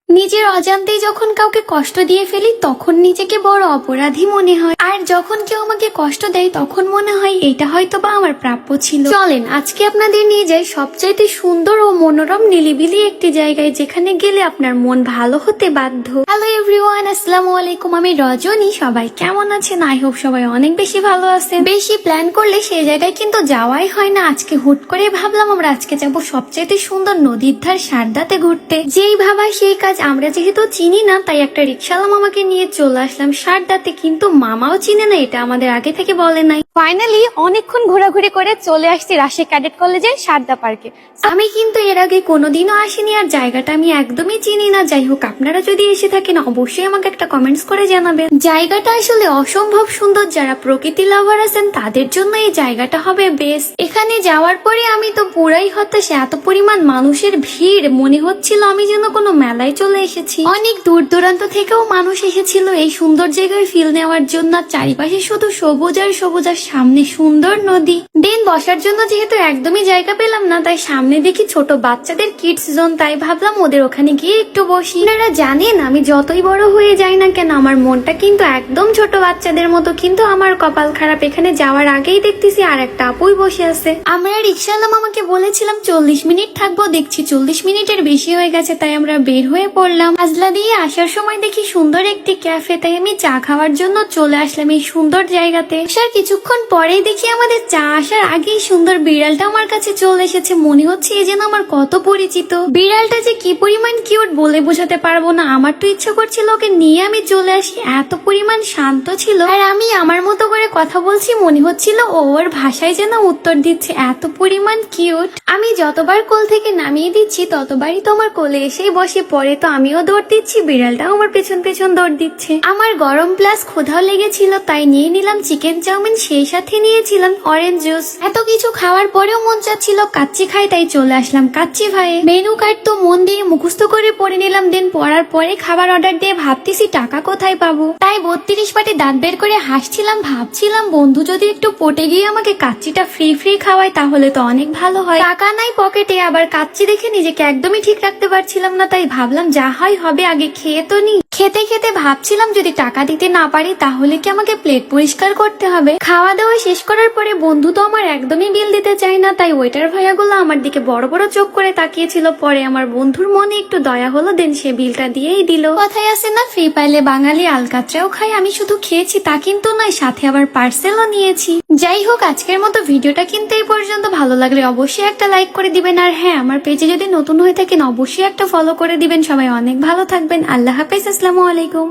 নিজের অজান্তেই যখন কাউকে কষ্ট দিয়ে ফেলি তখন নিজেকে বড় অপরাধী মনে হয়, আর যখন কেউ আমাকে কষ্ট দেয় তখন মনে হয় এটা হয়তো বা আমার প্রাপ্য ছিল। চলেন আজকে আপনাদের নিয়ে যাই সবচাইতে সুন্দর ও মনোরম নিলিবিলি একটি জায়গায়, যেখানে গেলে আপনার মন ভালো হতে বাধ্য। হ্যালো এভরিওয়ান, আসসালামু আলাইকুম। আমি রজনী। সবাই কেমন আছেন? আই হোপ সবাই অনেক বেশি ভালো আছেন। বেশি প্ল্যান করলে সেই জায়গায় কিন্তু যাওয়াই হয় না। আজকে হুট করে ভাবলাম আমরা আজকে যাবো সবচাইতে সুন্দর নদীর ধার সারদাতে ঘুরতে। যেই ভাবা সেই কাজ। আমরা যেহেতু চিনি না তাই একটা রিক্সাওয়ালা মামাকে নিয়ে চলে আসলাম সারদাতে, কিন্তু মামাও চিনে না, এটা আমাদের আগে থেকে বলে নাই। ফাইনালি অনেকক্ষণ ঘোরাঘুরি করে চলে আসছি রাজশাহী ক্যাডেট কলেজে সারদা পার্কে। আমি কিন্তু এর আগে কোনোদিনও আসিনি আর জায়গাটা আমি একদমই চিনি না। যাই হোক, আপনারা যদি এসে থাকেন অবশ্যই আমাকে একটা কমেন্টস করে জানাবেন। জায়গাটা আসলে অসম্ভব সুন্দর। যারা প্রকৃতি লাভার আছেন তাদের জন্য এই জায়গাটা হবে বেস্ট। এখানে যাওয়ার পরে আমি তো পুরাই হতাশ। এত পরিমাণ মানুষের ভিড়, মনে হচ্ছিল আমি যেন কোনো মেলায় চলে এসেছি। অনেক দূর দূরান্ত থেকেও মানুষ এসেছিল এই সুন্দর জায়গায় ফিল নেওয়ার জন্য। চারিপাশে শুধু সবুজ আর সবুজ, আর সামনে সুন্দর নদী। দেন বসার জন্য যেহেতু একদমই জায়গা পেলাম না, তাই সামনে দেখি ছোট বাচ্চাদের কিডস জোন, তাই ভাবলাম ওদের ওখানে গিয়ে একটু বসি। আপনারা জানেন আমি যতই বড় হয়ে যাই না কেন আমার মনটা কিন্তু একদম ছোট বাচ্চাদের মতো। কিন্তু আমার কপাল খারাপ, এখানে যাওয়ার আগেই দেখতেছি আর একটা আপুই বসে আছে। আমরা রিক্সাওয়ালা মামাকে বলেছিলাম 40 মিনিট থাকবো, দেখছি 40 মিনিটের বেশি হয়ে গেছে, তাই আমরা বের হয়ে পড়লাম। আজলা দিয়ে আসার সময় দেখি সুন্দর একটি ক্যাফে, তাই আমি চা খাওয়ার জন্য চলে আসলাম এই সুন্দর জায়গাতে। আসার কিছুক্ষণ পরেই দেখি আমাদের চা আসার আগেই সুন্দর বিড়ালটা আমার কাছে চলে এসেছে। মনে হচ্ছে এ যেন আমার কত পরিচিত। বিড়ালটা যে কি পরিমাণ কিউট বলে বোঝাতে পারবো না। আমার তো ইচ্ছা করছিল ওকে নিয়ে আমি চলে আসি, এত পরিমাণ শান্ত ছিল। আর আমি আমার মতো করে কথা বলছি, মনে হচ্ছিল ও ওর ভাষায় যেন উত্তর দিচ্ছে, এত পরিমাণ কিউট। আমি যতবার কোল থেকে নামিয়ে দিচ্ছি ততবারই তো আমার কোলে এসেই বসে পড়ে। তো আমিও দৌড় দিচ্ছি, বিড়ালটাও আমার পেছন পেছন দৌড় দিচ্ছে। আমার গরম প্লাস ক্ষুধাও লেগেছিল, তাই নিয়ে নিলাম চিকেন চাউমিন, সেই সাথে নিয়েছিলাম অরেঞ্জ জুস। এত কিছু খাওয়ার পরেও মন চাচ্ছিল কাচ্চি খাই, তাই চলে আসলাম কাচ্চি ভাইয়ে। মেনু কার্ড তো মন দিয়ে মুখস্থ করে পড়ে নিলাম। দেন পড়ার পরে খাবার অর্ডার দিয়ে ভাবতেছি টাকা কোথায় পাবো, তাই 32 পাটি দাঁত বের করে হাসছিলাম। ভাবছিলাম বন্ধু যদি একটু পটে গিয়ে আমাকে কাচ্চিটা ফ্রি ফ্রি খাওয়ায় তাহলে তো অনেক ভালো হয়। টাকা নাই পকেটে, আবার কাচ্চি দেখে নিজেকে একদমই ঠিক রাখতে পারছিলাম না, তাই ভাবলাম যা হয় হবে, আগে খেয়ে তো নি। খেতে খেতে ভাবছিলাম যদি টাকা দিতে না পারি তাহলে কি আমাকে প্লেট পরিষ্কার করতে হবে। খাওয়া দাওয়া শেষ করার পরে বন্ধু তো আমার একদমই বিল দিতে চায় না, তাই ওয়েটার ভাইয়াগুলো আমার দিকে বড় বড় চোখ করে তাকিয়েছিল। পরে আমার বন্ধুর মনে একটু দয়া হলো, দেন সে বিলটা দিয়েই দিল। কথায় আছে না, ফ্রি পাইলে বাঙালি আলকাতরাও খাই। আমি শুধু খেয়েছি তা কিন্তু নয়, সাথে আবার পার্সেলও নিয়েছি। যাই হোক, আজকের মতো ভিডিওটা কিন্তু এই পর্যন্ত। ভালো লাগলে অবশ্যই একটা লাইক করে দিবেন, আর হ্যাঁ, আমার পেজে যদি নতুন হয়ে থাকেন অবশ্যই একটা ফলো করে দিবেন। সবাই অনেক ভালো থাকবেন। আল্লাহ হাফেজ, আসসালামু আলাইকুম।